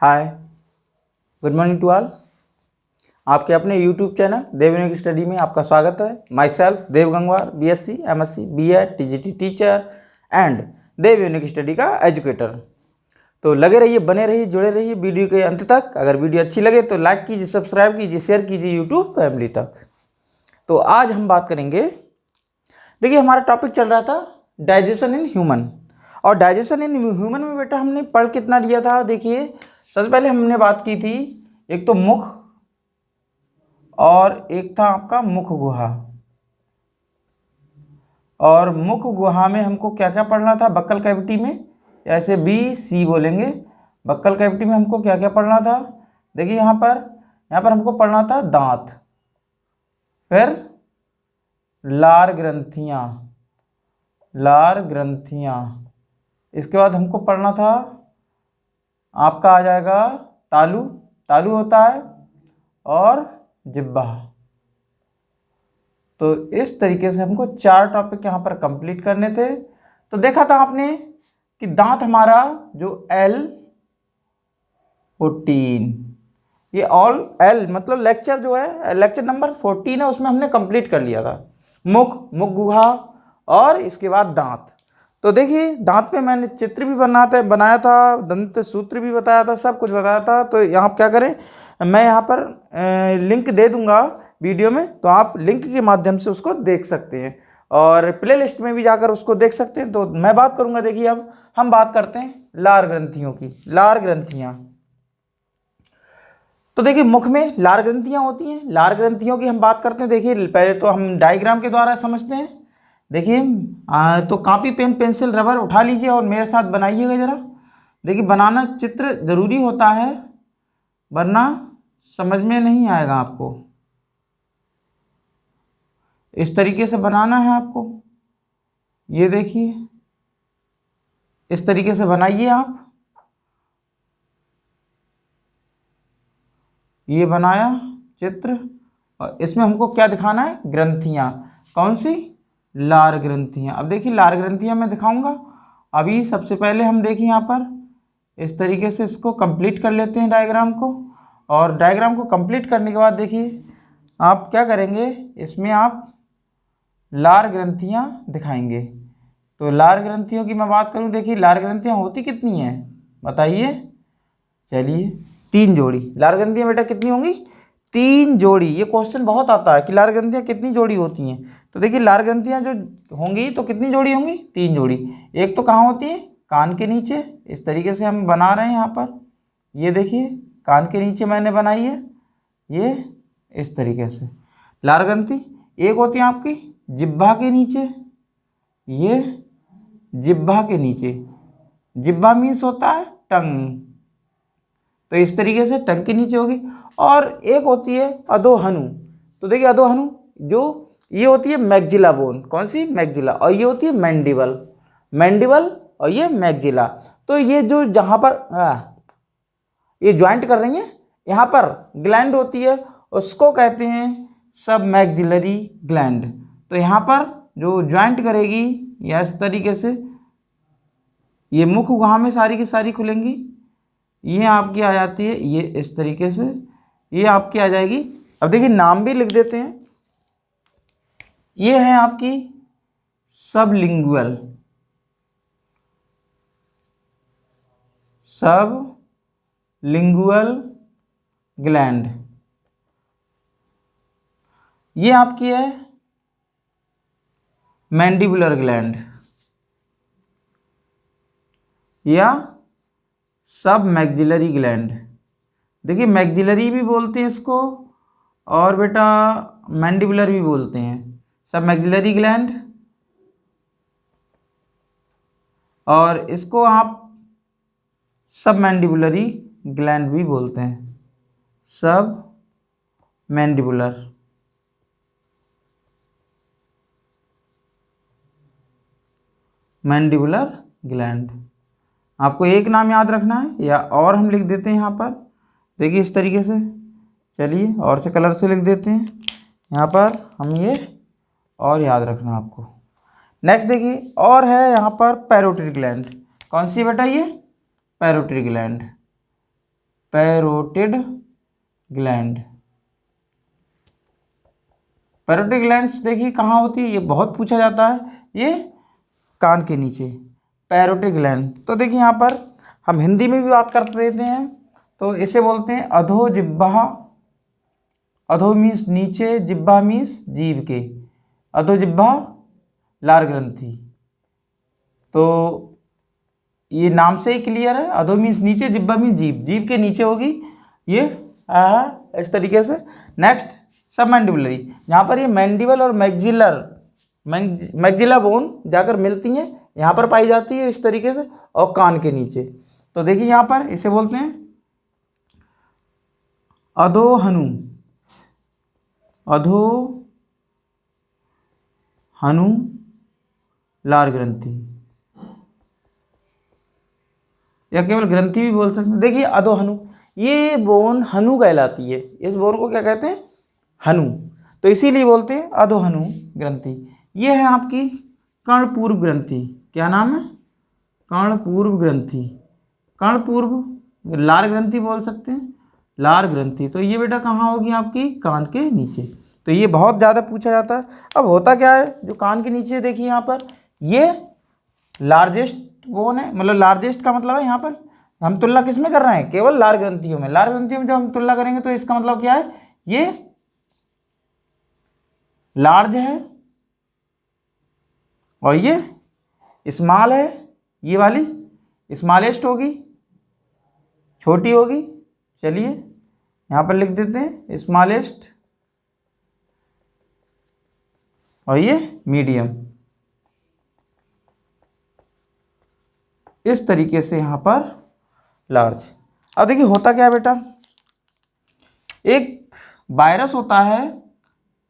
Hi, good morning to all. आपके अपने YouTube channel Dev unique study में आपका स्वागत है। Myself Dev Gangwar, BSc, MSc, B.Ed, TGT teacher and Dev unique study का एजुकेटर। तो लगे रहिए, बने रहिए, जुड़े रहिए वीडियो के अंत तक। अगर वीडियो अच्छी लगे तो लाइक कीजिए, सब्सक्राइब कीजिए, शेयर कीजिए यूट्यूब फैमिली तक। तो आज हम बात करेंगे, देखिए हमारा टॉपिक चल रहा था डाइजेशन इन ह्यूमन। और डाइजेशन इन ह्यूमन में बेटा हमने पढ़ कितना लिया था। देखिए सबसे पहले हमने बात की थी, एक तो मुख और एक था आपका मुख गुहा। और मुख गुहा में हमको क्या क्या पढ़ना था, बक्कल कैविटी में, ऐसे BC बोलेंगे। बक्कल कैविटी में हमको क्या क्या पढ़ना था, देखिए यहाँ पर हमको पढ़ना था दांत, फिर लार ग्रंथियाँ, इसके बाद हमको पढ़ना था आपका आ जाएगा तालु होता है, और जिब्बा। तो इस तरीके से हमको 4 टॉपिक यहाँ पर कंप्लीट करने थे। तो देखा था आपने कि दांत हमारा जो L14, ये ऑल L मतलब लेक्चर जो है, लेक्चर नंबर 14 है, उसमें हमने कंप्लीट कर लिया था मुख गुहा और इसके बाद दांत। तो देखिए दांत पे मैंने चित्र भी बनाया था, दंत सूत्र भी बताया था, सब कुछ बताया था। तो यहाँ क्या करें, मैं यहाँ पर लिंक दे दूंगा वीडियो में, तो आप लिंक के माध्यम से उसको देख सकते हैं और प्ले लिस्ट में भी जाकर उसको देख सकते हैं। तो मैं बात करूँगा, देखिए अब हम बात करते हैं लार ग्रंथियों की। लार ग्रंथियाँ, तो देखिए मुख में लार ग्रंथियाँ होती हैं। लार ग्रंथियों की हम बात करते हैं। देखिए पहले तो हम डायग्राम के द्वारा समझते हैं। देखिए तो कॉपी पेन पेंसिल रबर उठा लीजिए और मेरे साथ बनाइएगा ज़रा। देखिए बनाना चित्र ज़रूरी होता है, वरना समझ में नहीं आएगा आपको। इस तरीके से बनाना है आपको, ये देखिए इस तरीके से बनाइए आप। ये बनाया चित्र, और इसमें हमको क्या दिखाना है, ग्रंथियाँ। कौन सी, लार ग्रंथियाँ। अब देखिए लार ग्रंथियाँ मैं दिखाऊंगा। अभी सबसे पहले हम देखिए यहाँ पर इस तरीके से इसको कंप्लीट कर लेते हैं डायग्राम को। और डायग्राम को कंप्लीट करने के बाद देखिए आप क्या करेंगे, इसमें आप लार ग्रंथियाँ दिखाएंगे। तो लार ग्रंथियों की मैं बात करूँ, देखिए लार ग्रंथियाँ होती कितनी हैं बताइए। चलिए 3 जोड़ी लार ग्रंथियाँ बेटा कितनी होंगी, 3 जोड़ी। ये क्वेश्चन बहुत आता है कि लार ग्रंथियाँ कितनी जोड़ी होती हैं। तो देखिए लार ग्रंथियाँ जो होंगी तो कितनी जोड़ी होंगी, 3 जोड़ी। एक तो कहाँ होती है, कान के नीचे। इस तरीके से हम बना रहे हैं यहाँ पर, ये देखिए कान के नीचे मैंने बनाई है, ये इस तरीके से लार ग्रंथि। एक होती है आपकी जिह्वा के नीचे, ये जिह्वा के नीचे, जिह्वा मीन्स होता है टंग, तो इस तरीके से टंग के नीचे होगी। और एक होती है अधोहनु। तो देखिए अधोहनु जो ये होती है मैग्जिला बोन, कौन सी, मैग्जिला। और ये होती है मैंडिबल और ये मैग्जिला। तो ये जो जहाँ पर ये ज्वाइंट कर रही हैं, यहाँ पर ग्लैंड होती है, उसको कहते हैं सब मैग्जिलरी ग्लैंड। तो यहाँ पर जो ज्वाइंट करेगी या इस तरीके से ये मुख गुहा में सारी की सारी खुलेंगी, ये आपकी आ जाती है, ये इस तरीके से ये आपकी आ जाएगी। अब देखिए नाम भी लिख देते हैं। ये है आपकी सबलिंगुअल ग्लैंड। ये आपकी है मैंडिबुलर ग्लैंड या सब मैग्जिलरी ग्लैंड। देखिए मैग्जिलरी भी बोलते हैं इसको, और बेटा मैंडिबुलर भी बोलते हैं, सब मैग्जिलरी ग्लैंड। और इसको आप सब मैंडिबुलरी ग्लैंड भी बोलते हैं, सब मैंडिबुलर। ग्लैंड आपको एक नाम याद रखना है, या और हम लिख देते हैं यहाँ पर। देखिए इस तरीके से, चलिए और से कलर से लिख देते हैं यहाँ पर हम ये, और याद रखना आपको। नेक्स्ट देखिए और है यहाँ पर पैरोटिड ग्लैंड। कौन सी बेटा ये? Parotid gland, parotid gland. Parotid glands देखिए कहाँ होती है, ये बहुत पूछा जाता है, ये कान के नीचे पैरोटिड ग्लैंड। तो देखिए यहाँ पर हम हिंदी में भी बात करते रहते हैं, तो इसे बोलते हैं अधो जिह्वा। अधो मीन्स नीचे, जिह्वा मीन्स जीभ के, अधो जिह्वा लार ग्रंथि। तो ये नाम से ही क्लियर है, अधो मीन्स नीचे, जिह्वा मीन्स जीभ, जीभ के नीचे होगी ये इस तरीके से। नेक्स्ट सब मैंडिबुलरी, यहाँ पर ये मैंडिबल और मैग्जिला बोन जाकर मिलती हैं, यहाँ पर पाई जाती है इस तरीके से, और कान के नीचे। तो देखिए यहाँ पर इसे बोलते हैं अधोहनु, अधोहनु लार ग्रंथि, या केवल ग्रंथि भी बोल सकते हैं। देखिए अधोहनु, ये बोन हनु कहलाती है, इस बोन को क्या कहते हैं? हनु। तो इसीलिए बोलते हैं अधोहनु ग्रंथि। ये है आपकी कर्णपूर्व ग्रंथि, क्या नाम है? कर्णपूर्व ग्रंथि। कर्णपूर्व लार ग्रंथि बोल सकते हैं, लार ग्रंथि। तो ये बेटा कहाँ होगी? आपकी कान के नीचे। तो ये बहुत ज़्यादा पूछा जाता है। अब होता क्या है, जो कान के नीचे देखिए यहाँ पर, ये लार्जेस्ट बोन है, मतलब लार्जेस्ट का मतलब है यहाँ पर हम तुलना किस में कर रहे हैं? केवल लार ग्रंथियों में। लार ग्रंथियों में जब हम तुलना करेंगे तो इसका मतलब क्या है? ये लार्ज है और ये स्मॉल है, ये वाली स्मॉलेस्ट होगी, छोटी होगी। चलिए यहाँ पर लिख देते हैं स्मॉलेस्ट, और ये मीडियम। इस तरीके से यहाँ पर लार्ज। अब देखिए होता क्या है बेटा, एक वायरस होता है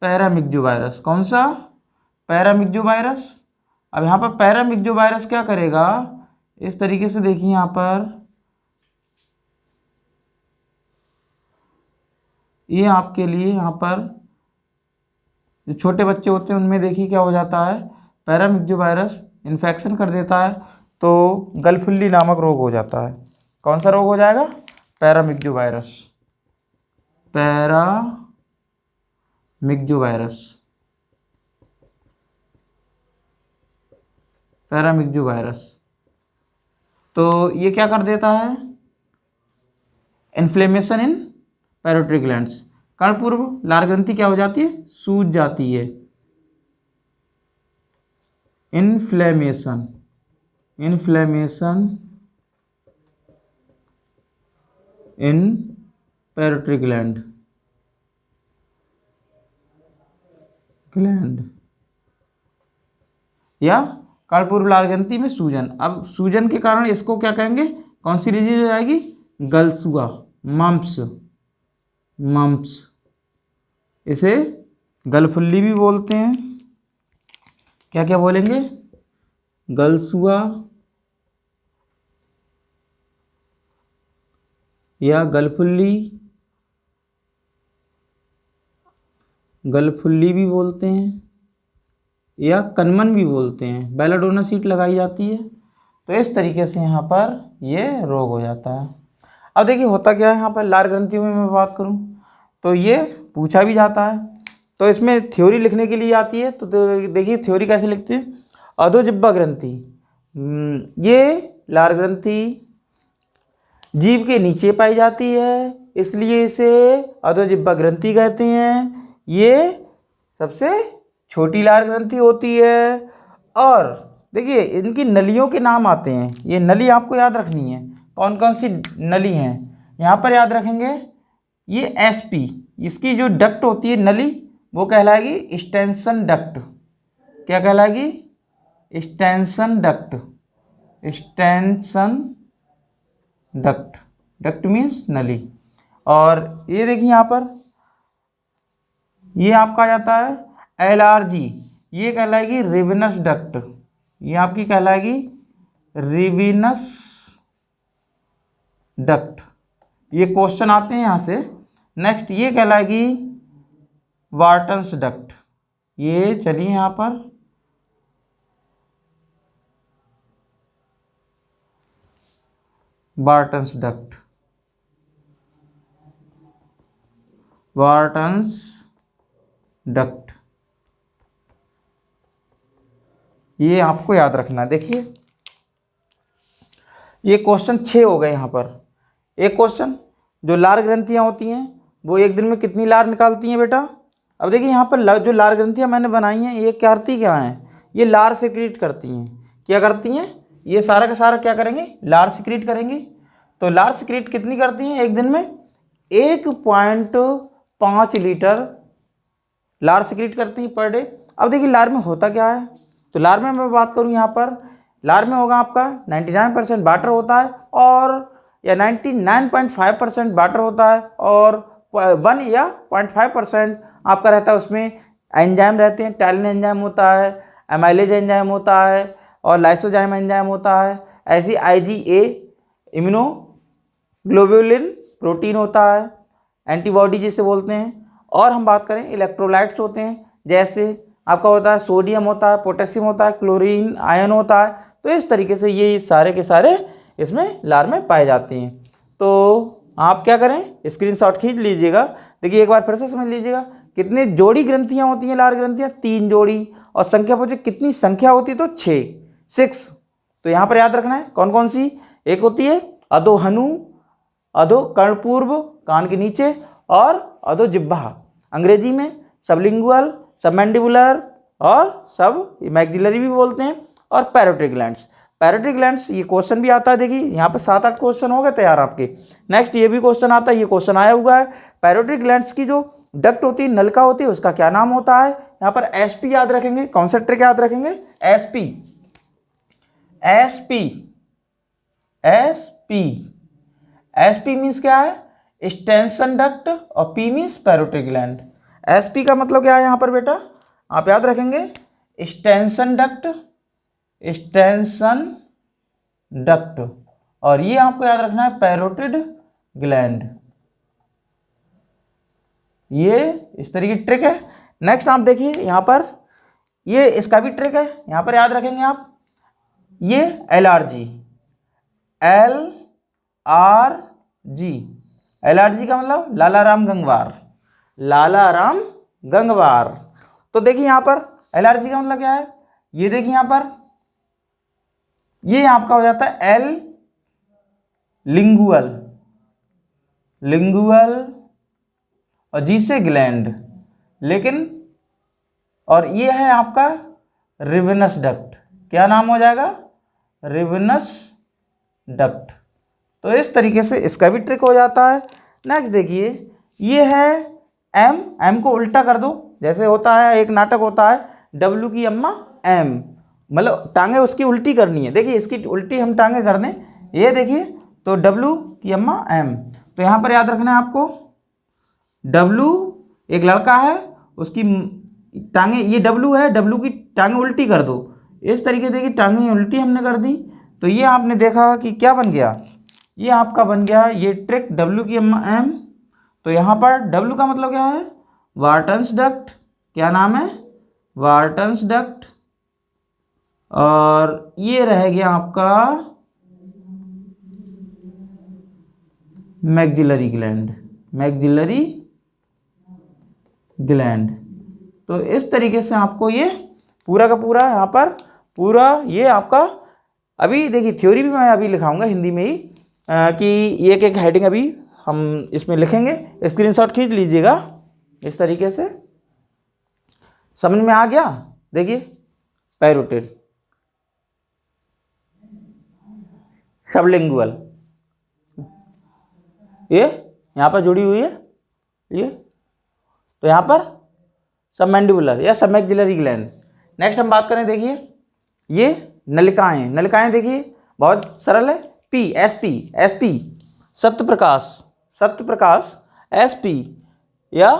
पैरामिक्जो वायरस। कौन सा? पैरामिक्जो वायरस। अब यहाँ पर पैरामिक्जो वायरस क्या करेगा, इस तरीके से देखिए यहाँ पर, ये आपके लिए यहाँ पर जो छोटे बच्चे होते हैं उनमें देखिए क्या हो जाता है, पैरामिक्जो वायरस इन्फेक्शन कर देता है तो गलफुल्ली नामक रोग हो जाता है। कौन सा रोग हो जाएगा? Paramyxo virus, paramyxo virus, paramyxo virus. तो ये क्या कर देता है? Inflammation in parotid glands. कर्णपूर्व लार ग्रंथि क्या हो जाती है? सूज जाती है। Inflammation, inflammation in parotid gland, या कर्णपूर्व लार ग्रंथि में सूजन। अब सूजन के कारण इसको क्या कहेंगे? कौन सी डिजीज हो जाएगी? गलसुआ, मम्प्स, मम्प्स। इसे गलफुल्ली भी बोलते हैं। क्या क्या बोलेंगे? गलसुआ या गलफुल्ली, गलफुल्ली भी बोलते हैं, या कनमन भी बोलते हैं। बेलाडोना सीट लगाई जाती है। तो इस तरीके से यहाँ पर ये रोग हो जाता है। अब देखिए होता क्या है, यहाँ पर लार ग्रंथियों में मैं बात करूँ तो ये पूछा भी जाता है, तो इसमें थ्योरी लिखने के लिए आती है। तो देखिए थ्योरी कैसे लिखते हैं। अधोजिह्वा ग्रंथि, ये लार ग्रंथि जीभ के नीचे पाई जाती है, इसलिए इसे अधोजिह्वा ग्रंथि कहते हैं। ये सबसे छोटी लार ग्रंथि होती है। और देखिए इनकी नलियों के नाम आते हैं, ये नली आपको याद रखनी है। कौन कौन सी नली हैं यहाँ पर याद रखेंगे? ये एसपी, इसकी जो डक्ट होती है नली, वो कहलाएगी स्टेंसन डक्ट। क्या कहलाएगी? Stensen duct, Stensen duct, duct means नली। और ये देखिए यहाँ पर ये आपका आ जाता है एलआरजी, ये कहलाएगी रिविनस डक्ट, ये आपकी कहलाएगी रिविनस डक्ट। ये क्वेश्चन आते हैं यहाँ से। नेक्स्ट ये कहलाएगी वार्टन्स डक्ट। ये चलिए यहाँ पर बार्टन्स डक्ट, बार्टन्स डक्ट, ये आपको याद रखना है। देखिए ये क्वेश्चन 6 हो गए यहाँ पर। एक क्वेश्चन, जो लार ग्रंथियाँ होती हैं वो एक दिन में कितनी लार निकालती हैं बेटा। अब देखिए यहाँ पर जो लार ग्रंथियाँ मैंने बनाई हैं ये करती क्या हैं, ये लार सिक्रीट करती हैं। क्या करती हैं, ये सारा का सारा क्या करेंगे, लार सिक्रीट करेंगी। तो लार सिक्रीट कितनी करती हैं एक दिन में, 1.5 लीटर लार सिक्रीट करती हैं पर डे। अब देखिए लार में होता क्या है, तो लार में मैं बात करूँ यहाँ पर, लार में होगा आपका 99% वाटर होता है और या 99.5% वाटर होता है और 1 या 0.5% आपका रहता है उसमें एंजाइम रहते हैं। टैलिन एंजाइम होता है, एमाइलेज एंजाइम होता है और लाइसोजाइम एंजाइम होता है। ऐसी IgA इम्यूनोग्लोबुलिन प्रोटीन होता है, एंटीबॉडी जिसे बोलते हैं। और हम बात करें इलेक्ट्रोलाइट्स होते हैं, जैसे आपका होता है सोडियम होता है, पोटेशियम होता है, क्लोरीन आयन होता है। तो इस तरीके से ये सारे के सारे इसमें लार में पाए जाते हैं। तो आप क्या करें, स्क्रीनशॉट खींच लीजिएगा। देखिए एक बार फिर से समझ लीजिएगा, कितनी जोड़ी ग्रंथियाँ होती हैं लार ग्रंथियाँ, 3 जोड़ी। और संख्या पूछे कितनी संख्या होती है, तो 6। तो यहाँ पर याद रखना है कौन कौन सी, एक होती है अधोहनु, अधो कर्णपूर्व कान के नीचे, और अधो जिह्वा अंग्रेजी में, सबलिंगुअल, सबमैंडिबुलर और सब मैक्सिलरी भी बोलते हैं, और पैरोटी ग्लैंड्स। पैरोटी ग्लैंड्स ये क्वेश्चन भी आता है। देखिए यहाँ पे 7-8 क्वेश्चन हो गए तैयार आपके। नेक्स्ट ये भी क्वेश्चन आता है, ये क्वेश्चन आया हुआ है। पैरोटी ग्लैंड्स की जो डक्ट होती है, नलिका होती है, उसका क्या नाम होता है। यहाँ पर SP याद रखेंगे, कौन सा ट्रिक याद रखेंगे, SP मीन्स क्या है, एक्सटेंशन डक्ट, और P मीन्स पैरोटी ग्लैंड। SP का मतलब क्या है यहाँ पर बेटा, आप याद रखेंगे एक्सटेंशन डक्ट, और ये आपको याद रखना है पैरोटिड ग्लैंड। ये इस तरीके की ट्रिक है। नेक्स्ट आप देखिए यहाँ पर, ये इसका भी ट्रिक है, यहाँ पर याद रखेंगे आप, ये LRG का मतलब लालाराम गंगवार। तो देखिए यहाँ पर LRG का मतलब क्या है, ये देखिए यहाँ पर, ये आपका हो जाता है L लिंगुअल और G से ग्लैंड, लेकिन और ये है आपका रिवेनस डक्ट। क्या नाम हो जाएगा, रिवेनस डक्ट। तो इस तरीके से इसका भी ट्रिक हो जाता है। नेक्स्ट देखिए, ये है M को उल्टा कर दो, जैसे होता है एक नाटक होता है, W की अम्मा M, मतलब टांगे उसकी उल्टी करनी है। देखिए इसकी उल्टी हम टांगे कर दें, ये देखिए, तो W की अम्मा M। तो यहाँ पर याद रखना है आपको, W एक लड़का है, उसकी टांगे, ये W है, W की टांगे उल्टी कर दो। इस तरीके से देखिए टांगे उल्टी हमने कर दी, तो ये आपने देखा कि क्या बन गया, ये आपका बन गया ये ट्रिक W की अम्मा M। तो यहाँ पर W का मतलब क्या है, वार्टन्स डक्ट। क्या नाम है, वार्टन्स डक्ट। और ये रह गया आपका मैक्सिलरी ग्लैंड। तो इस तरीके से आपको ये पूरा का पूरा यहाँ पर पूरा ये आपका, अभी देखिए थ्योरी भी मैं अभी लिखाऊंगा हिंदी में ही, कि एक एक हेडिंग अभी हम इसमें लिखेंगे। स्क्रीनशॉट खींच लीजिएगा। इस तरीके से समझ में आ गया। देखिए पैरोटिड, सबलिंगुअल, ये यहाँ पर जुड़ी हुई है ये, तो यहाँ पर सबमैंडिबुलर या सबमैक्सिलरी ग्लैंड। नेक्स्ट हम बात करें, देखिए ये नलिकाएं देखिए बहुत सरल है। SP सत्यप्रकाश SP या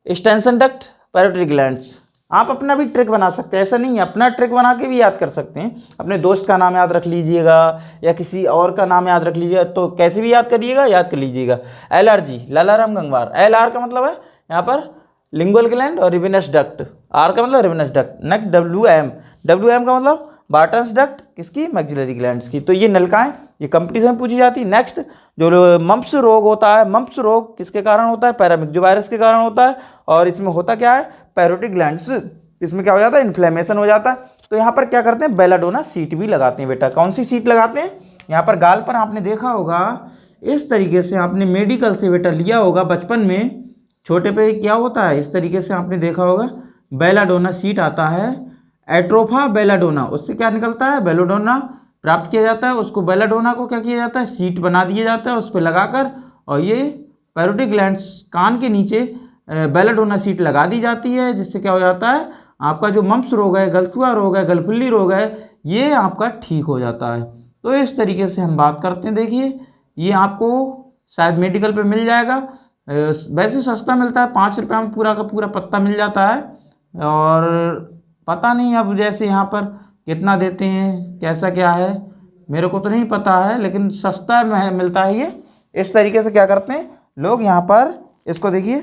एक्सटेंशन डक्ट, पैरोटिड ग्लैंड्स। आप अपना भी ट्रिक बना सकते हैं, ऐसा नहीं है, अपना ट्रिक बना के भी याद कर सकते हैं। अपने दोस्त का नाम याद रख लीजिएगा या किसी और का नाम याद रख लीजिएगा, तो कैसे भी याद करिएगा, याद कर लीजिएगा। LRG लालाराम गंगवार, LR का मतलब है यहाँ पर लिंगुअल ग्लैंड और रिवेनस डक्ट, R का मतलब रिवेनस डक्ट। नेक्स्ट WM का मतलब बार्टन्स डक्ट किसकी, मैक्सिलरी ग्लैंड्स की। तो ये नलिकाएं ये कंपटीशन में पूछी जाती है। नेक्स्ट जो मम्प्स रोग होता है, मम्प्स रोग किसके कारण होता है, पैरामिक्सोवायरस के कारण होता है। और इसमें होता क्या है, पैरोटिक ग्लैंड्स, इसमें क्या हो जाता है, इन्फ्लेमेशन हो जाता है। तो यहाँ पर क्या करते हैं, बेलाडोना सीट भी लगाते हैं बेटा। कौन सी सीट लगाते हैं, यहाँ पर गाल पर आपने देखा होगा इस तरीके से, आपने मेडिकल से बेटा लिया होगा बचपन में, छोटे पे क्या होता है, इस तरीके से आपने देखा होगा बेलाडोना सीट आता है, एट्रोफा बेलाडोना, उससे क्या निकलता है, बेलाडोना प्राप्त किया जाता है। उसको बेलाडोना को क्या किया जाता है, सीट बना दिया जाता है उस पर लगाकर, और ये पैरोटिक ग्लैंड्स कान के नीचे बेलाडोना सीट लगा दी जाती है, जिससे क्या हो जाता है, आपका जो मम्प्स रोग है, गलसुआ रोग है, गलफुल्ली रोग है, ये आपका ठीक हो जाता है। तो इस तरीके से हम बात करते हैं। देखिए ये आपको शायद मेडिकल पे मिल जाएगा, वैसे सस्ता मिलता है, 5 रुपये में पूरा का पूरा पत्ता मिल जाता है। और पता नहीं अब जैसे यहाँ पर कितना देते हैं, कैसा क्या है, मेरे को तो नहीं पता है, लेकिन सस्ता में मिलता है ये। इस तरीके से क्या करते हैं लोग यहाँ पर, इसको देखिए,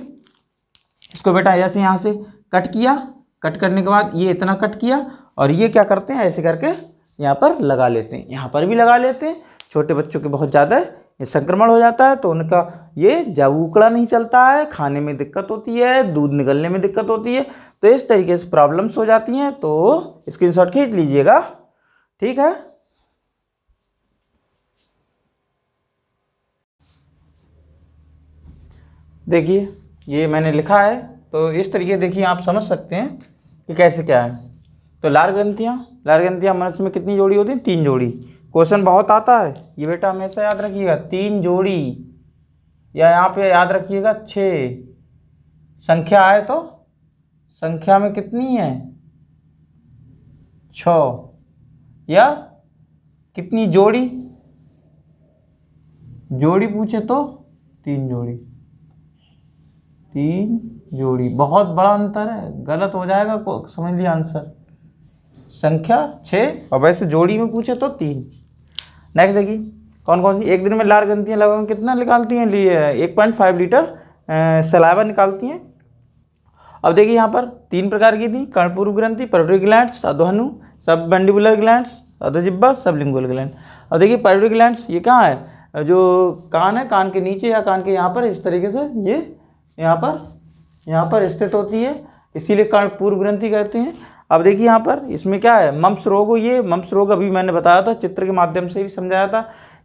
इसको बेटा ऐसे यहाँ से कट किया, कट करने के बाद ये इतना कट किया, और ये क्या करते हैं ऐसे करके यहाँ पर लगा लेते हैं, यहाँ पर भी लगा लेते हैं। छोटे बच्चों के बहुत ज़्यादा ये संक्रमण हो जाता है, तो उनका ये जब उकड़ा नहीं चलता है, खाने में दिक्कत होती है, दूध निकलने में दिक्कत होती है, तो इस तरीके से प्रॉब्लम्स हो जाती हैं। तो स्क्रीनशॉट खींच लीजिएगा, ठीक है। देखिए ये मैंने लिखा है, तो इस तरीके देखिए आप समझ सकते हैं कि कैसे क्या है। तो लार ग्रंथियाँ मनुष्य में कितनी जोड़ी होती है, 3 जोड़ी। क्वेश्चन बहुत आता है ये बेटा, हमेशा याद रखिएगा 3 जोड़ी, या यहाँ पे याद रखिएगा 6 संख्या आए तो संख्या में कितनी है, 6, या कितनी जोड़ी, जोड़ी पूछे तो 3 जोड़ी, 3 जोड़ी। बहुत बड़ा अंतर है, गलत हो जाएगा, समझ लिया आंसर। संख्या 6 और वैसे जोड़ी में पूछे तो 3। नेक्स्ट देखिए कौन कौन सी एक दिन में लार ग्रंथियाँ लगभग कितना निकालती हैं, 1.5 लीटर सलाइवा निकालती हैं। अब देखिए यहाँ पर 3 प्रकार की थी, कर्णपूर्व ग्रंथि, पैरोटिक ग्लैंड्स, अधोहनु, सब मैंडिबुलर ग्लैंड्स, अधोजिह्वा, सब लिंगुअल ग्लैंड। अब देखिए पैरोटिक ग्लैंड्स ये कहाँ है, जो कान है, कान के नीचे या कान के यहाँ पर इस तरीके से ये यहाँ पर स्थित होती है, इसीलिए कर्णपूर्व ग्रंथि कहते हैं। अब देखिए यहाँ पर इसमें क्या है, मम्प्स रोग हो, ये मम्प्स रोग अभी मैंने बताया था, चित्र के माध्यम से भी समझाया था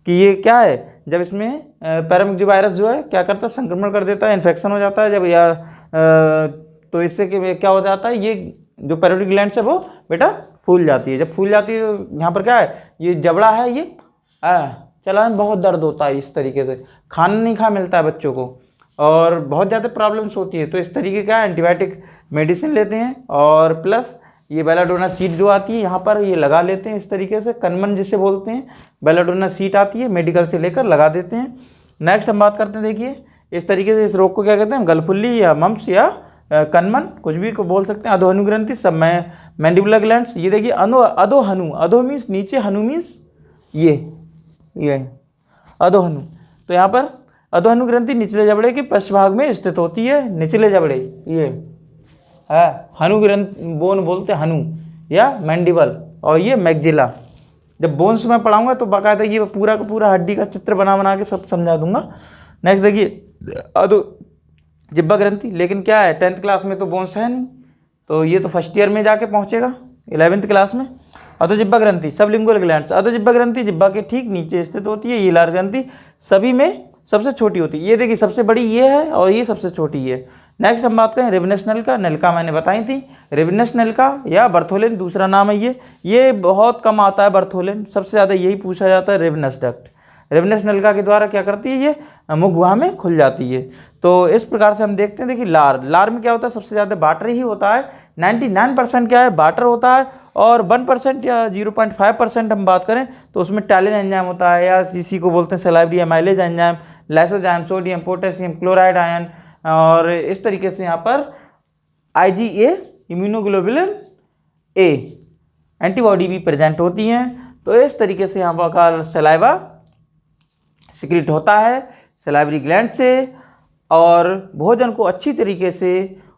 कि ये क्या है, जब इसमें पैरामिक्सोवायरस जो है क्या करता है, संक्रमण कर देता है, इन्फेक्शन हो जाता है जब, या तो इससे क्या हो जाता है, ये जो पैरोटिक ग्लैंड्स है वो बेटा फूल जाती है। जब फूल जाती है तो यहाँ पर क्या है, ये जबड़ा है, ये चला बहुत दर्द होता है, इस तरीके से खाना नहीं खा मिलता है बच्चों को, और बहुत ज़्यादा प्रॉब्लम्स होती है। तो इस तरीके का एंटीबायोटिक मेडिसिन लेते हैं, और प्लस ये बेलाडोना सीट जो आती है यहाँ पर ये लगा लेते हैं, इस तरीके से कनमन जिसे बोलते हैं, बेलाडोना सीट आती है, मेडिकल से लेकर लगा देते हैं। नेक्स्ट हम बात करते हैं, देखिए इस तरीके से इस रोग को क्या कहते हैं, गलफुल्ली या मम्प्स या कनमन, कुछ भी को बोल सकते हैं। अधोहनु ग्रंथि, सब में मैंडिबुलर ग्लैंड्स। ये देखिए अधोहनु, अधो मीन्स नीचे, हनु मीन्स ये अधोहनु। तो यहाँ पर अधोहनु ग्रंथि निचले जबड़े के पश्च भाग में स्थित होती है, निचले जबड़े, ये है हनु ग्रंथि, बोन बोलते हैं हनु या मैंडिबल, और ये मैक्जिला। जब बोन्स में पढ़ाऊंगा तो बाकायदा ये पूरा का पूरा हड्डी का चित्र बना के सब समझा दूंगा। नेक्स्ट देखिए अधोजिह्वा ग्रंथि, लेकिन क्या है 10th क्लास में तो बोन्स है नहीं, तो ये तो फर्स्ट ईयर में जाके पहुँचेगा 11th क्लास में। अधोजिह्वा ग्रंथि, सब लिंगुअल ग्लैंड्स। अधोजिह्वा ग्रंथि जिह्वा के ठीक नीचे स्थित होती है। ये लार ग्रंथि सभी में सबसे छोटी होती है। ये देखिए सबसे बड़ी ये है और ये सबसे छोटी है। नेक्स्ट हम बात करें रिवेनस नलिका। नलिका मैंने बताई थी, रिवेनस नलिका या बर्थोलिन दूसरा नाम है ये बहुत कम आता है बर्थोलिन, सबसे ज़्यादा यही पूछा जाता है रिवेनस डक्ट। रिवेनस नलिका के द्वारा क्या करती है, ये मुख गुहा में खुल जाती है। तो इस प्रकार से हम देखते हैं। देखिए लार में क्या होता है, सबसे ज़्यादा वाटर ही होता है, 99% क्या है वाटर होता है, और 1% या 0.5% हम बात करें तो उसमें टैलिन एंजाइम होता है, या इसी को बोलते हैं salivary amylase enzyme, lysozyme, sodium, potassium chloride ion, और इस तरीके से यहाँ पर IgA इम्यूनोग्लोबुलिन A एंटीबॉडी भी प्रेजेंट होती हैं। तो इस तरीके से यहाँ पर सलाइवा सिक्रीट होता है सलाइवरी ग्लैंड से, और भोजन को अच्छी तरीके से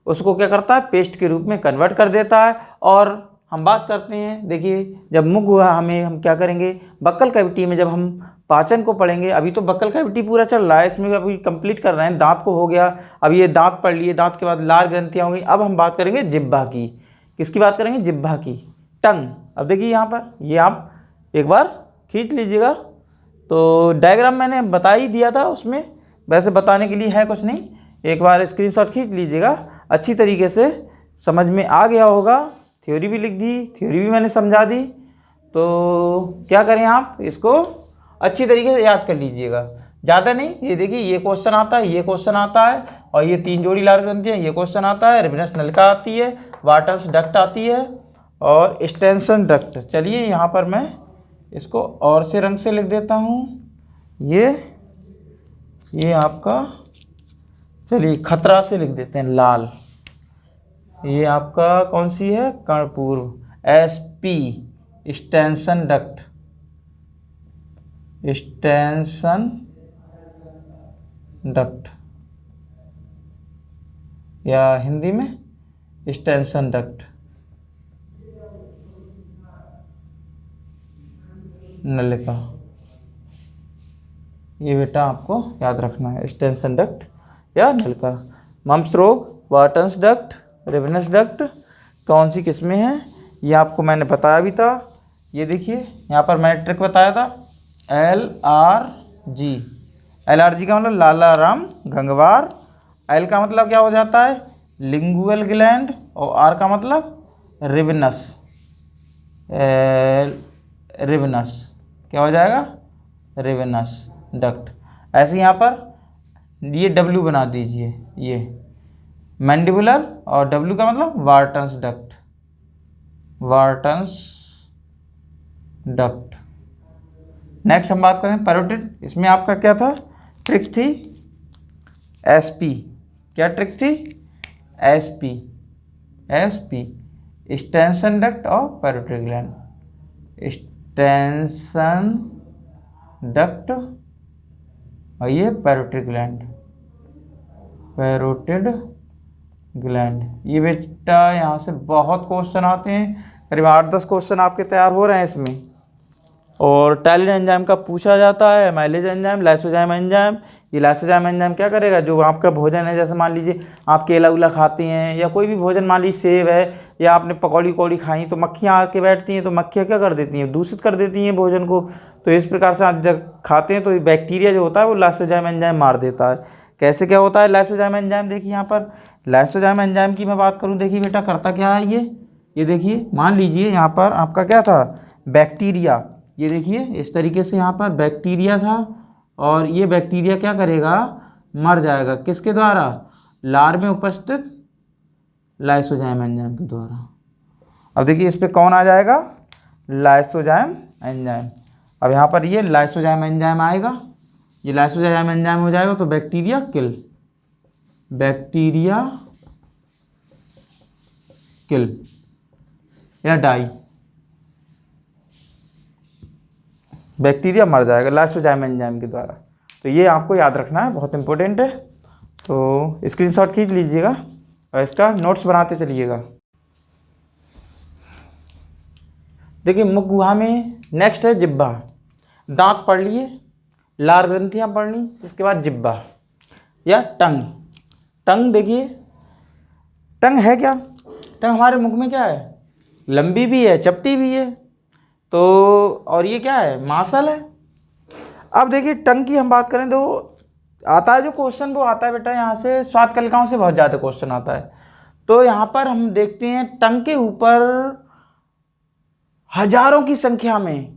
उसको क्या करता है, पेस्ट के रूप में कन्वर्ट कर देता है, और हम बात करते हैं, देखिए जब मुख हुआ हमें हम क्या करेंगे, बक्कल कैविटी में जब हम पाचन को पढ़ेंगे, अभी तो बक्कल कैविटी पूरा चल रहा है, इसमें अभी कंप्लीट कर रहे हैं, दांत को हो गया, अब ये दांत पढ़ लिए, दांत के बाद लार ग्रंथियाँ होंगी। अब हम बात करेंगे जिह्वा की। किसकी बात करेंगे? जिह्वा की, टंग। अब देखिए यहाँ पर ये आप एक बार खींच लीजिएगा, तो डायग्राम मैंने बता ही दिया था उसमें, वैसे बताने के लिए है कुछ नहीं, एक बार स्क्रीनशॉट खींच लीजिएगा, अच्छी तरीके से समझ में आ गया होगा। थ्योरी भी लिख दी, थ्योरी भी मैंने समझा दी, तो क्या करें आप इसको अच्छी तरीके से याद कर लीजिएगा, ज़्यादा नहीं। ये देखिए ये क्वेश्चन आता है, ये क्वेश्चन आता है, और ये 3 जोड़ी लार ग्रंथियाँ, ये क्वेश्चन आता है, रिवेनस नलिका आती है, वार्टन्स डक्ट आती है और स्टेंसन डक्ट। चलिए यहाँ पर मैं इसको और से रंग से लिख देता हूँ। ये आपका, चलिए खतरा से लिख देते हैं लाल। ये आपका कौन सी है? कर्णपूर्व, SP Stensen duct, Stensen duct, या हिंदी में स्टेंसन डक्ट नलिका। ये बेटा आपको याद रखना है, स्टेंसन डक्ट या नलिका। मम्प्स रोग, वार्टन्स डक्ट, रिवेनस डक्ट कौन सी किस्में हैं ये आपको मैंने बताया भी था। ये देखिए यहाँ पर मैंने ट्रिक बताया था, LRG। LRG का मतलब लालाराम गंगवार, L का मतलब क्या हो जाता है? लिंगुअल ग्लैंड, और R का मतलब रिवेनस, रिवेनस क्या हो जाएगा? रिवेनस डक्ट। ऐसे यहाँ पर ये W बना दीजिए, ये मैंडिबुलर, और W का मतलब Wharton's duct, Wharton's duct. Next हम बात करें पैरोटिड। इसमें आपका क्या था? ट्रिक थी SP। क्या ट्रिक थी? SP स्टेंसन डक्ट और पैरोटिड ग्लैंड, स्टेंसन डक्ट और ये पैरोटिड ग्लैंड, पैरोटिड ग्लैंड। ये बेटा यहाँ से बहुत क्वेश्चन आते हैं, करीब 8-10 क्वेश्चन आपके तैयार हो रहे हैं इसमें। और टैलिन एंजाइम का पूछा जाता है, एमाइलेज एंजाइम, लाइसोजाइम एंजाइम। ये लाइसोजाइम एंजाइम क्या करेगा? जो आपका भोजन है, जैसे मान लीजिए आप केला उला खाते हैं या कोई भी भोजन, मान लीजिए सेब है या आपने पकौड़ी उकौड़ी खाई, तो मक्खियाँ आके बैठती हैं, तो मक्खियाँ क्या कर देती हैं? दूषित कर देती हैं भोजन को। तो इस प्रकार से आप जब खाते हैं तो बैक्टीरिया जो होता है वो लाइसोजाइम एंजाइम मार देता है। कैसे क्या होता है लाइसोजाइम एंजाइम? देखिए यहाँ पर लाइसोजाइम एंजाइम की मैं बात करूँ, देखिए बेटा करता क्या है ये देखिए, मान लीजिए यहाँ पर आपका क्या था? बैक्टीरिया। ये देखिए इस तरीके से यहाँ पर बैक्टीरिया था, और ये बैक्टीरिया क्या करेगा? मर जाएगा। किसके द्वारा? लार में उपस्थित लाइसोजाइम एंजाइम के द्वारा। अब देखिए इस पे कौन आ जाएगा? Lysozyme enzyme. अब यहाँ पर ये लाइसोजाइम एंजाइम आएगा, ये लाइसोजाइम एंजाइम हो जाएगा तो बैक्टीरिया किल, बैक्टीरिया किल या डाई, बैक्टीरिया मर जाएगा लाइसोजाइम एंजाइम के द्वारा। तो ये आपको याद रखना है, बहुत इंपॉर्टेंट है। तो स्क्रीनशॉट खींच लीजिएगा और इसका नोट्स बनाते चलिएगा। देखिए मुख गुहा में नेक्स्ट है जिह्वा। दांत पढ़ लिए, लार ग्रंथियाँ पढ़ ली, इसके बाद जिह्वा या टंग। टंग देखिए, टंग है क्या? टंग हमारे मुख में क्या है? लंबी भी है, चपटी भी है, तो और ये क्या है? मांसल है। अब देखिए टंग की हम बात करें तो आता है जो क्वेश्चन वो आता है बेटा यहाँ से स्वाद कलिकाओं से बहुत ज़्यादा क्वेश्चन आता है। तो यहाँ पर हम देखते हैं टंग के ऊपर हजारों की संख्या में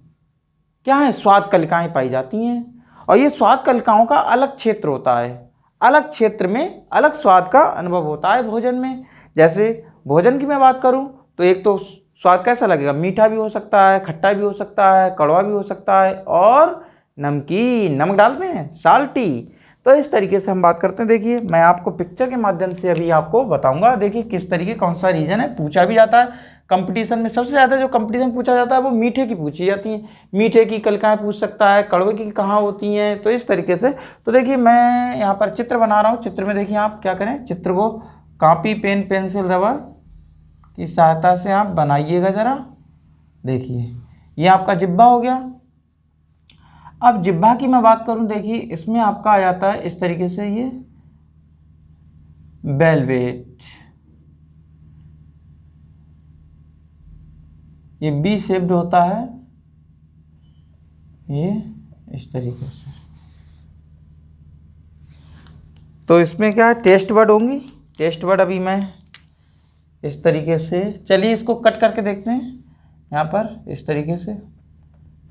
क्या है? स्वाद कलिकाएँ पाई जाती हैं, और ये स्वाद कलिकाओं का अलग क्षेत्र होता है। अलग क्षेत्र में अलग स्वाद का अनुभव होता है भोजन में। जैसे भोजन की मैं बात करूँ तो एक तो स्वाद कैसा लगेगा? मीठा भी हो सकता है, खट्टा भी हो सकता है, कड़वा भी हो सकता है, और नमकीन, नमक डालते हैं, साल्टी। तो इस तरीके से हम बात करते हैं। देखिए मैं आपको पिक्चर के माध्यम से अभी आपको बताऊंगा। देखिए किस तरीके कौन सा रीजन है, पूछा भी जाता है कंपटीशन में। सबसे ज़्यादा जो कंपटीशन पूछा जाता है वो मीठे की पूछी जाती हैं। मीठे की कलिकाएँ पूछ सकता है, कड़वे की कहाँ होती हैं, तो इस तरीके से। तो देखिए मैं यहाँ पर चित्र बना रहा हूँ। चित्र में देखिए आप क्या करें, चित्र को कॉपी, पेन, पेंसिल, रबर की सहायता से आप बनाइएगा ज़रा। देखिए ये आपका जिब्बा हो गया। अब जिब्बा की मैं बात करूं, देखिए इसमें आपका आ जाता है इस तरीके से ये वेलवेट, ये बी शेप्ड होता है, ये इस तरीके से। तो इसमें क्या है, टेस्ट बर्ड होंगी। टेस्ट बर्ड अभी मैं इस तरीके से, चलिए इसको कट करके देखते हैं यहाँ पर इस तरीके से।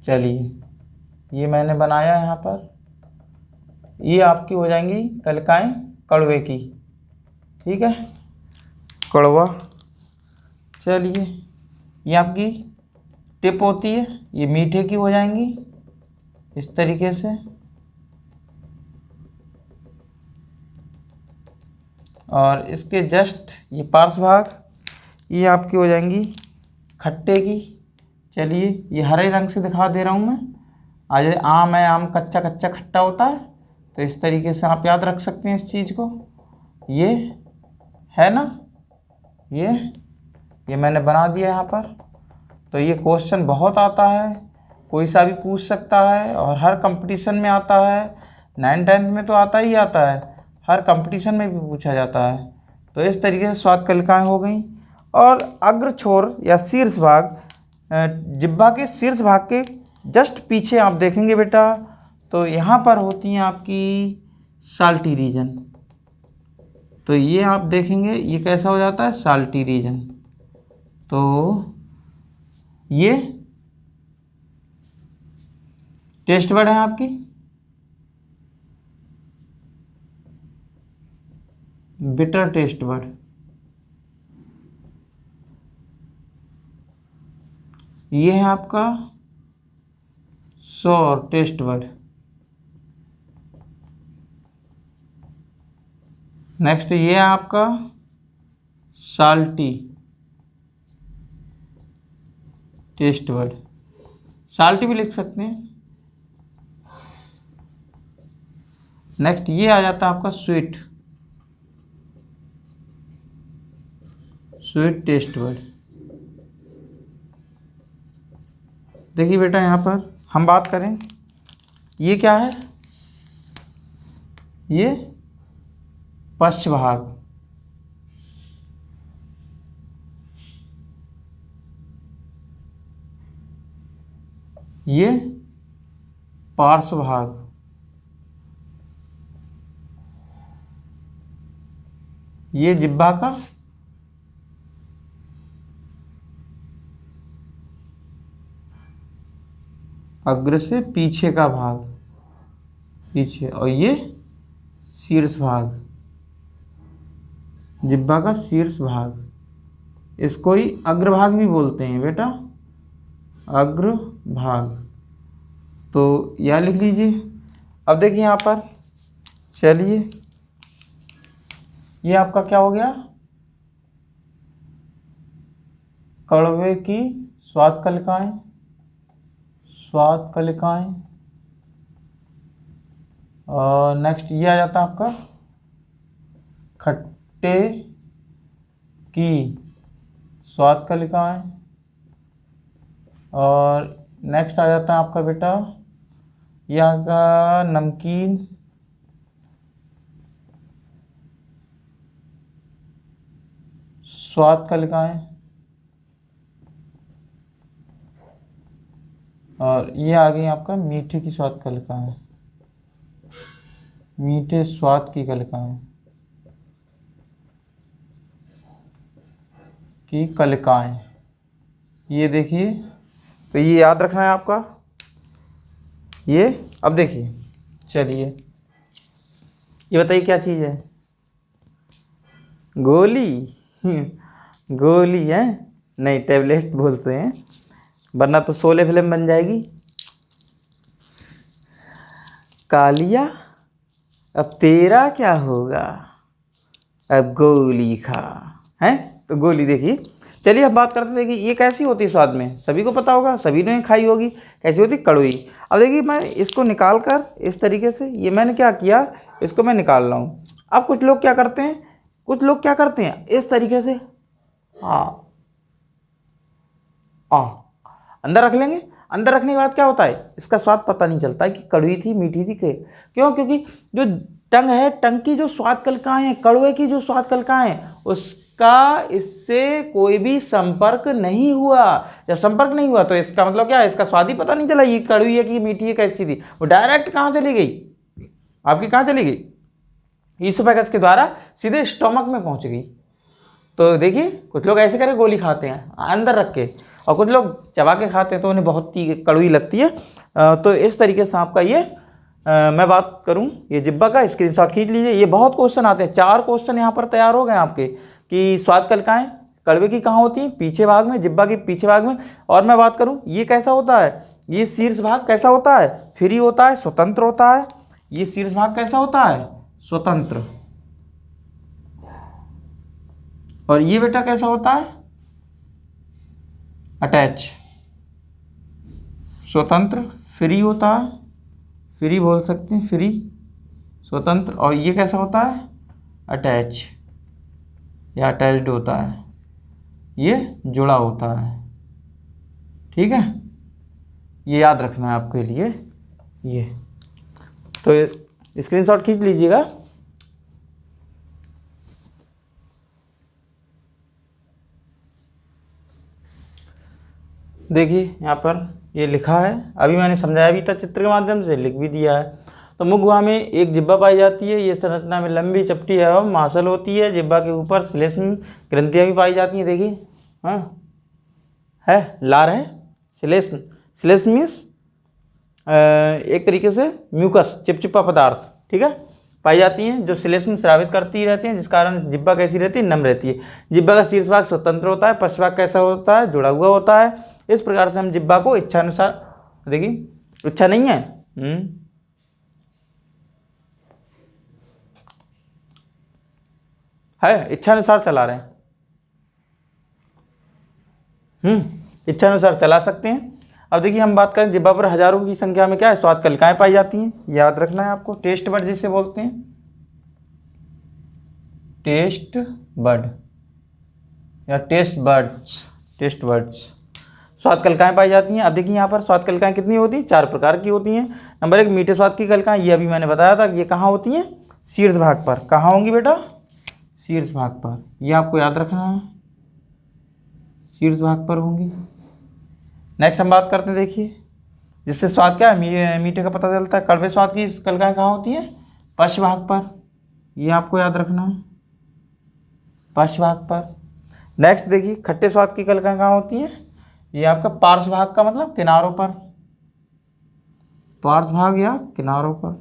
चलिए ये मैंने बनाया यहाँ पर, ये आपकी हो जाएंगी कलिकाएँ कड़वे की, ठीक है, कड़वा। चलिए ये आपकी टिप होती है, ये मीठे की हो जाएंगी इस तरीके से। और इसके जस्ट ये पार्श्व भाग, ये आपकी हो जाएंगी खट्टे की। चलिए ये हरे रंग से दिखा दे रहा हूँ मैं। आज आम है, आम कच्चा कच्चा खट्टा होता है, तो इस तरीके से आप याद रख सकते हैं इस चीज़ को। ये है ना, ये मैंने बना दिया यहाँ पर। तो ये क्वेश्चन बहुत आता है, कोई सा भी पूछ सकता है और हर कंपटीशन में आता है। 9th-10th में तो आता ही आता है, हर कंपटीशन में भी पूछा जाता है। तो इस तरीके से स्वाद कलिकाएँ हो गई। और अग्र छोर या शीर्ष भाग, जिब्बा के शीर्ष भाग के जस्ट पीछे आप देखेंगे बेटा, तो यहाँ पर होती हैं आपकी साल्टी रीजन। तो ये आप देखेंगे ये कैसा हो जाता है, साल्टी रीजन। तो ये टेस्ट बर्ड है आपकी, बिटर टेस्ट बर्ड। ये है आपका सॉर टेस्ट बर्ड। नेक्स्ट ये है आपका साल्टी टेस्ट बर्ड, साल्टी भी लिख सकते हैं। नेक्स्ट ये आ जाता है आपका स्वीट टेस्ट बर्ड। देखिए बेटा यहाँ पर हम बात करें, ये क्या है, ये पश्च भाग, ये पार्श्व भाग, ये जिब्बा का अग्र से पीछे का भाग, पीछे, और ये शीर्ष भाग, जिब्बा का शीर्ष भाग। इसको ही अग्रभाग भी बोलते हैं बेटा, अग्रभाग। तो यह लिख लीजिए। अब देखिए यहाँ पर, चलिए ये आपका क्या हो गया, कड़वे की स्वाद कलिकाएँ, स्वाद कलिकाएँ। और नेक्स्ट ये आ जाता है आपका खट्टे की स्वाद कलिकाएँ। और नेक्स्ट आ जाता है आपका बेटा यहाँ का नमकीन स्वाद कलिकाएँ। और ये आ गई आपका मीठे की स्वाद कलिकाएँ, मीठे स्वाद की कलिकाएँ की कलिकाएँ। ये देखिए, तो ये याद रखना है आपका ये। अब देखिए, चलिए ये बताइए क्या चीज़ है, गोली गोली है नहीं, टेबलेट बोलते हैं, वरना तो शोले फिल्म बन जाएगी। कालिया अब तेरा क्या होगा, अब गोली खा, हैं, तो गोली देखिए। चलिए अब बात करते हैं, देखिए ये कैसी होती है स्वाद में, सभी को पता होगा, सभी ने खाई होगी। कैसी होती, कड़वी। अब देखिए मैं इसको निकाल कर इस तरीके से, ये मैंने क्या किया, इसको मैं निकाल रहा हूँ। अब कुछ लोग क्या करते हैं, इस तरीके से, हाँ अंदर रख लेंगे। अंदर रखने के बाद क्या होता है, इसका स्वाद पता नहीं चलता है कि कड़वी थी मीठी थी क्यों, क्योंकि जो टंग है, टंग की जो स्वाद कलिकाएं हैं, कड़वे की जो स्वाद कलिकाएं हैं, उसका इससे कोई भी संपर्क नहीं हुआ। जब संपर्क नहीं हुआ तो इसका मतलब क्या है, इसका स्वाद ही पता नहीं चला ये कड़वी है कि मीठी है, कैसी थी। वो डायरेक्ट कहाँ चली गई, आपकी कहाँ चली गई, ईसोफेगस के द्वारा सीधे स्टोमक में पहुँच गई। तो देखिए कुछ लोग ऐसे करके गोली खाते हैं अंदर रख के, और कुछ लोग चबा के खाते हैं तो उन्हें बहुत ही कड़वी लगती है। तो इस तरीके से आपका ये मैं बात करूं ये जिब्बा का, स्क्रीनशॉट खींच लीजिए। ये बहुत क्वेश्चन आते हैं, 4 क्वेश्चन यहाँ पर तैयार हो गए आपके कि स्वाद कलिकाएं कड़वे की कहाँ होती हैं, पीछे भाग में, जिब्बा के पीछे भाग में। और मैं बात करूँ ये कैसा होता है, ये शीर्ष भाग कैसा होता है, फ्री होता है, स्वतंत्र होता है। ये शीर्ष भाग कैसा होता है, स्वतंत्र। और ये बेटा कैसा होता है, अटैच। स्वतंत्र, फ्री होता है, फ्री बोल सकते हैं, फ्री, स्वतंत्र। और ये कैसा होता है, अटैच या अटैच्ड होता है, ये जुड़ा होता है। ठीक है, ये याद रखना है आपके लिए। ये तो स्क्रीनशॉट खींच लीजिएगा। देखिए यहाँ पर ये लिखा है, अभी मैंने समझाया भी था, चित्र के माध्यम से लिख भी दिया है। तो मुख गुहा में एक जिब्बा पाई जाती है, ये संरचना में लंबी, चपटी एवं मांसल होती है। जिब्बा के ऊपर श्लेष्म ग्रंथियाँ भी पाई जाती हैं। देखिए हाँ है, लार है, श्लेष्म, श्लेष्म मीन्स एक तरीके से म्यूकस, चिपचिपा पदार्थ, ठीक है, पाई जाती हैं जो श्लेष्म स्रावित करती रहती हैं, जिस कारण जिब्बा कैसी रहती है, नम रहती है। जिब्बा का शीर्ष भाग स्वतंत्र होता है, पश्च भाग कैसा होता है, जुड़ा हुआ होता है। इस प्रकार से हम जिब्बा को इच्छानुसार, देखिए इच्छा नहीं है, इच्छानुसार चला रहे हैं, इच्छानुसार चला सकते हैं। अब देखिए हम बात करें, जिब्बा पर हजारों की संख्या में क्या है, स्वाद कलिकाएं पाई जाती हैं। याद रखना है आपको, टेस्ट बड जिसे बोलते हैं, टेस्ट बड या टेस्ट बर्ड्स, टेस्ट बर्ड्स, स्वाद कलिकाएं पाई जाती हैं। अब देखिए यहाँ पर स्वाद कलिकाएं कितनी होती हैं, 4 प्रकार की होती हैं। नंबर 1 मीठे स्वाद की कलिकाएं, ये अभी मैंने बताया था, ये कहाँ होती हैं, शीर्ष भाग पर। कहाँ होंगी बेटा, शीर्ष भाग पर, ये आपको याद रखना है, शीर्ष भाग पर होंगी। नेक्स्ट हम बात करते हैं, देखिए जिससे स्वाद क्या है, मीठे का पता चलता है। कड़वे स्वाद की कलिकाएं कहाँ होती हैं, पश्च भाग पर, ये आपको याद रखना है, पश्च भाग पर। नेक्स्ट देखिए खट्टे स्वाद की कलिकाएं कहाँ होती हैं, ये आपका पार्श्व भाग का मतलब किनारों पर, पार्श्व भाग या किनारों पर,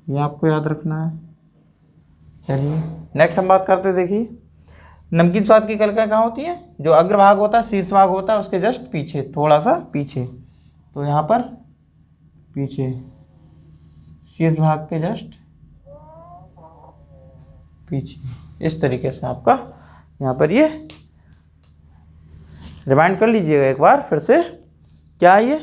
ये आपको याद रखना है। चलिए नेक्स्ट हम बात करते हैं, देखिए नमकीन स्वाद की कलिकाएं कहाँ होती हैं, जो अग्रभाग होता है, शीर्ष भाग होता है, उसके जस्ट पीछे, थोड़ा सा पीछे, तो यहाँ पर पीछे, शीर्ष भाग के जस्ट पीछे। इस तरीके से आपका यहाँ पर ये रिमाइंड कर लीजिएगा एक बार फिर से, क्या ये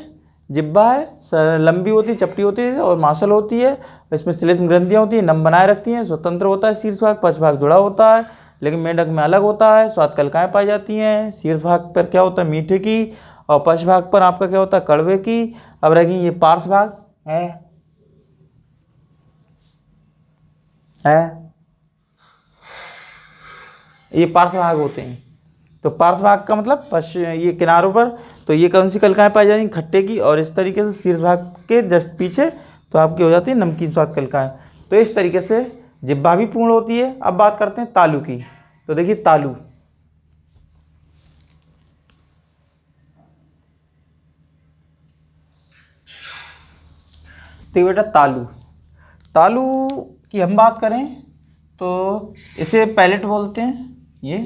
जिब्बा है, लंबी होती है, चपटी होती है और मांसल होती है, इसमें श्लेष्म ग्रंथियाँ होती हैं, नम बनाए रखती हैं, स्वतंत्र होता है शीर्ष भाग, पश्च भाग जुड़ा होता है, लेकिन मेंढक में अलग होता है। स्वाद कलिकाएं पाई जाती हैं, शीर्ष भाग पर क्या होता है, मीठे की, और पश्च भाग पर आपका क्या होता है, कड़वे की। अब रहेगी ये पार्श्व भाग है, ये पार्श्व भाग होते हैं। तो पार्श्व भाग का मतलब ये किनारों पर, तो ये कौन सी कलिकाएं पाई जाएंगी, खट्टे की, और इस तरीके से शीर्ष भाग के जस्ट पीछे तो आपकी हो जाती है नमकीन स्वाद कलिकाएं। तो इस तरीके से जिब्बा भी पूर्ण होती है। अब बात करते हैं तालू की। तो देखिए तालू, तो बेटा तालू, तालू की हम बात करें तो इसे पैलेट बोलते हैं। ये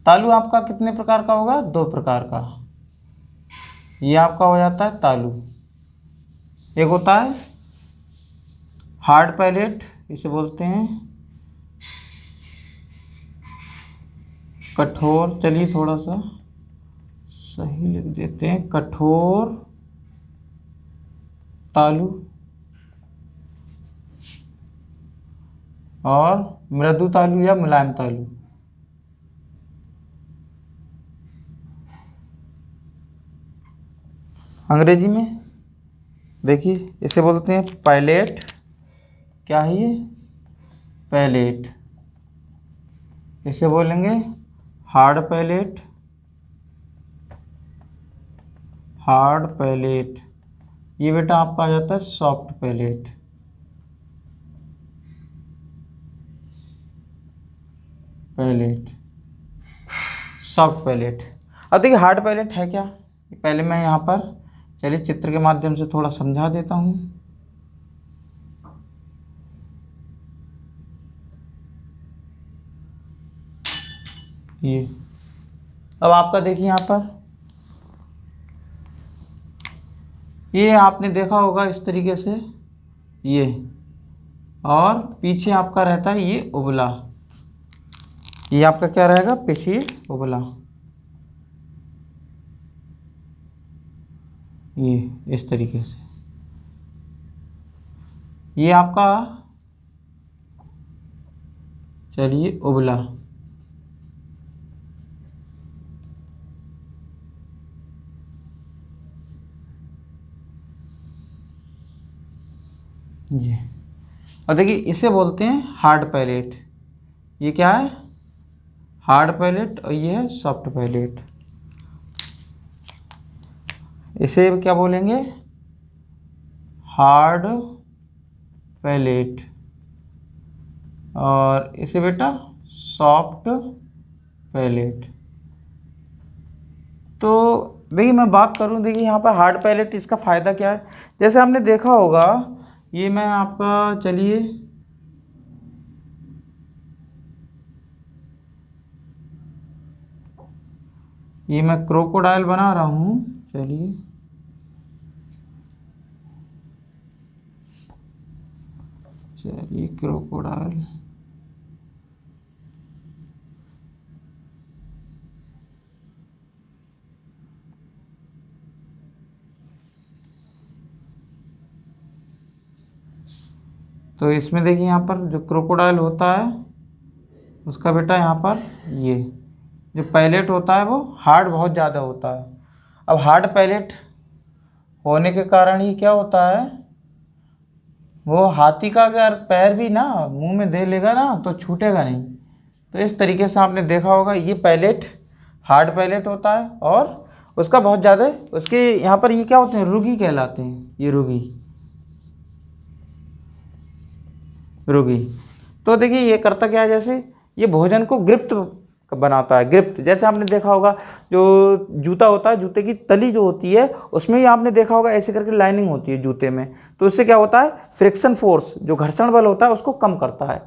तालू आपका कितने प्रकार का होगा, 2 प्रकार का। ये आपका हो जाता है तालू, एक होता है हार्ड पैलेट, इसे बोलते हैं कठोर, चलिए थोड़ा सा सही लिख देते हैं, कठोर तालू, और मृदु तालू या मुलायम तालू। अंग्रेजी में देखिए इसे बोलते हैं पैलेट। क्या है ये? पैलेट। इसे बोलेंगे हार्ड पैलेट। Hard palate. ये बेटा आपका आ जाता है soft palate. Palate, soft palate. अब देखिए हार्ड पैलेट है क्या, पहले मैं यहाँ पर चलिए चित्र के माध्यम से थोड़ा समझा देता हूँ। ये अब आपका देखिए यहाँ पर ये आपने देखा होगा इस तरीके से ये, और पीछे आपका रहता है ये उबला। ये आपका क्या रहेगा? पीछे उबला। ये इस तरीके से ये आपका चलिए उबला। ये और देखिए इसे बोलते हैं हार्ड पैलेट। ये क्या है? Hard palate. और ये है सॉफ्ट पैलेट। इसे क्या बोलेंगे? Hard palate. और इसे बेटा सॉफ्ट पैलेट। तो देखिए मैं बात करूं, देखिए यहाँ पर हार्ड पैलेट, इसका फ़ायदा क्या है? जैसे हमने देखा होगा, ये मैं आपका चलिए ये मैं क्रोकोडाइल बना रहा हूँ। चलिए चलिए क्रोकोडाइल। तो इसमें देखिए यहाँ पर जो क्रोकोडाइल होता है उसका बेटा यहाँ पर ये जो पैलेट होता है वो हार्ड बहुत ज़्यादा होता है। अब हार्ड पैलेट होने के कारण ही क्या होता है, वो हाथी का अगर पैर भी ना मुंह में दे लेगा ना तो छूटेगा नहीं। तो इस तरीके से आपने देखा होगा ये पैलेट हार्ड पैलेट होता है, और उसका बहुत ज़्यादा उसके यहाँ पर ये क्या होते हैं? रुगी कहलाते हैं। ये रुगी। रुगी। तो देखिए ये करता क्या है, जैसे ये भोजन को ग्रिप्ट बनाता है। ग्रिप्ट जैसे आपने देखा होगा जो जूता होता है, जूते की तली जो होती है उसमें ही आपने देखा होगा ऐसे करके लाइनिंग होती है जूते में। तो इससे क्या होता है? फ्रिक्शन फोर्स, जो घर्षण बल होता है उसको कम करता है,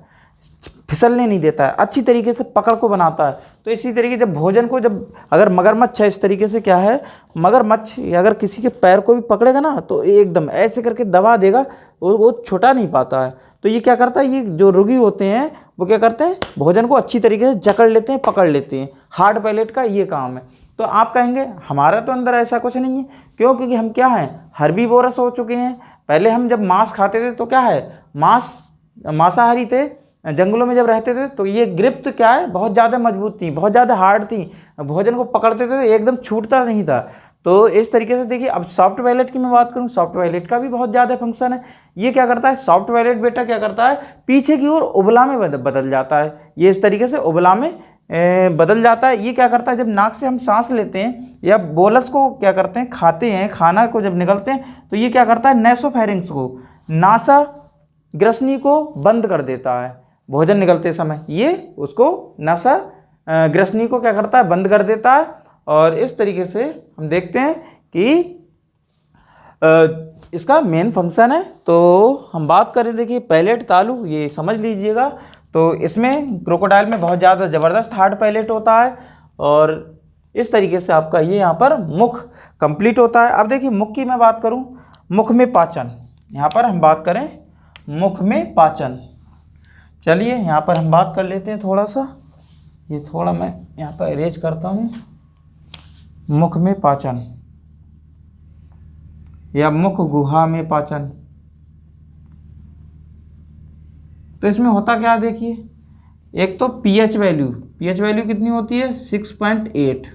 फिसलने नहीं देता है, अच्छी तरीके से पकड़ को बनाता है। तो इसी तरीके जब भोजन को, जब अगर मगरमच्छ है, इस तरीके से क्या है, मगरमच्छ अगर किसी के पैर को भी पकड़ेगा ना तो एकदम ऐसे करके दबा देगा, वो छुटा नहीं पाता है। तो ये क्या करता है, ये जो रुगी होते हैं वो क्या करते हैं? भोजन को अच्छी तरीके से जकड़ लेते हैं, पकड़ लेते हैं। हार्ड पैलेट का ये काम है। तो आप कहेंगे हमारा तो अंदर ऐसा कुछ नहीं है, क्यों? क्योंकि हम क्या हैं? हर्बीवोरस हो चुके हैं। पहले हम जब मांस खाते थे तो क्या है, मांसाहारी थे, जंगलों में जब रहते थे, तो ये ग्रिप्ट क्या है, बहुत ज़्यादा मजबूत थी, बहुत ज़्यादा हार्ड थी, भोजन को पकड़ते थे तो एकदम छूटता नहीं था। तो इस तरीके से देखिए, अब सॉफ्ट पैलेट की मैं बात करूं, सॉफ्ट पैलेट का भी बहुत ज़्यादा फंक्शन है। ये क्या करता है, सॉफ्ट पैलेट बेटा क्या करता है, पीछे की ओर उबला में बदल जाता है। ये इस तरीके से उबला में बदल जाता है। ये क्या करता है, जब नाक से हम सांस लेते हैं या बोलस को क्या करते हैं, खाते हैं, खाना को जब निगलते हैं, तो ये क्या करता है, नेसोफेरिंक्स को, नासा ग्रसनी को बंद कर देता है। भोजन निगलते समय ये उसको नासा ग्रसनी को क्या करता है, बंद कर देता है। और इस तरीके से हम देखते हैं कि इसका मेन फंक्शन है। तो हम बात करें, देखिए पैलेट तालु, ये समझ लीजिएगा। तो इसमें क्रोकोडाइल में बहुत ज़्यादा ज़बरदस्त हार्ड पैलेट होता है, और इस तरीके से आपका ये यहाँ पर मुख कंप्लीट होता है। अब देखिए मुख की मैं बात करूँ, मुख में पाचन, यहाँ पर हम बात करें मुख में पाचन। चलिए यहाँ पर हम बात कर लेते हैं थोड़ा सा, ये थोड़ा मैं यहाँ पर अरेंज करता हूँ। मुख में पाचन या मुख गुहा में पाचन, तो इसमें होता क्या है, देखिए एक तो पीएच वैल्यू कितनी होती है, 6.8।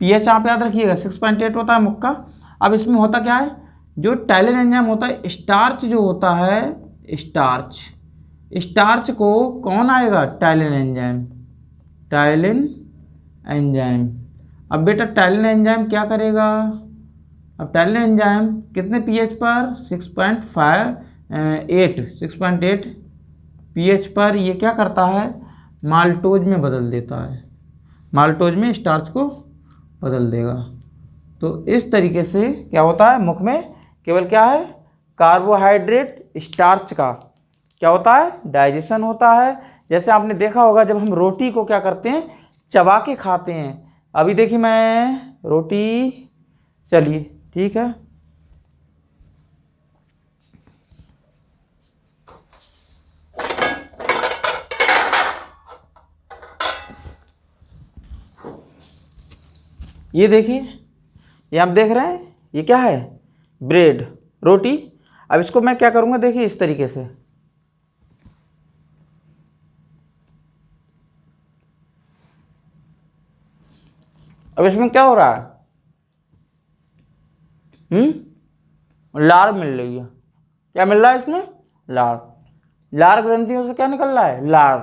पीएच आप याद रखिएगा 6.8 होता है मुख का। अब इसमें होता क्या है, जो टाइलिन एंजाइम होता है, स्टार्च जो होता है, स्टार्च को कौन आएगा, टाइलिन एंजाइम, टाइलिन एंजाइम। अब बेटा टाइलिन एंजाइम क्या करेगा, अब टाइलिन एंजाइम कितने पीएच पर, 6.8 पीएच पर ये क्या करता है, माल्टोज में बदल देता है, माल्टोज में स्टार्च को बदल देगा। तो इस तरीके से क्या होता है, मुख में केवल क्या है, कार्बोहाइड्रेट स्टार्च का क्या होता है, डाइजेशन होता है। जैसे आपने देखा होगा जब हम रोटी को क्या करते हैं, चबा के खाते हैं। अभी देखिए मैं रोटी, चलिए ठीक है, ये देखिए, ये आप देख रहे हैं, ये क्या है, ब्रेड, रोटी। अब इसको मैं क्या करूँगा, देखिए इस तरीके से, अब इसमें क्या हो रहा है, लार मिल रही है, क्या मिल रहा है इसमें, लार, लार ग्रंथियों से क्या निकल रहा है, लार।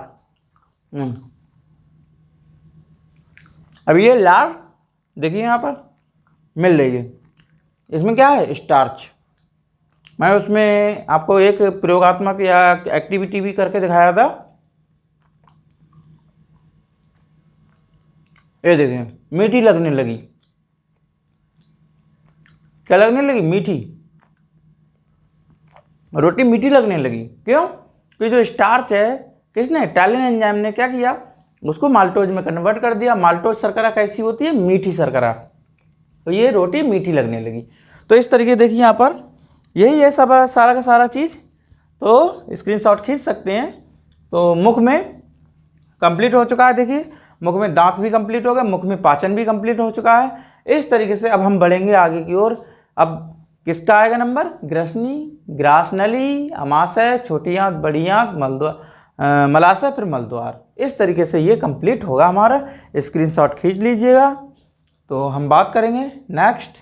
अब ये लार देखिए यहाँ पर मिल रही है, इसमें क्या है, स्टार्च। मैं उसमें आपको एक प्रयोगात्मक या एक्टिविटी भी करके दिखाया था, ये देखिए मीठी लगने लगी, क्या लगने लगी, मीठी, रोटी मीठी लगने लगी। क्यों, कि जो स्टार्च है, किसने, टाइलिन एंजाइम ने क्या किया, उसको माल्टोज में कन्वर्ट कर दिया। माल्टोज शर्करा कैसी होती है, मीठी शर्करा, तो ये रोटी मीठी लगने लगी। तो इस तरीके देखिए यहाँ पर यही है सब, सारा का सारा चीज़। तो स्क्रीनशॉट खींच सकते हैं। तो मुख में कंप्लीट हो चुका है, देखिए मुख में दांत भी कंप्लीट हो गया, मुख में पाचन भी कंप्लीट हो चुका है। इस तरीके से अब हम बढ़ेंगे आगे की ओर। अब किसका आएगा नंबर, ग्रसनी, ग्रासनली, अमाशय, छोटी आंत, बड़ी आंत, मलाशय, फिर मलद्वार। इस तरीके से ये कंप्लीट होगा हमारा। स्क्रीनशॉट खींच लीजिएगा। तो हम बात करेंगे नेक्स्ट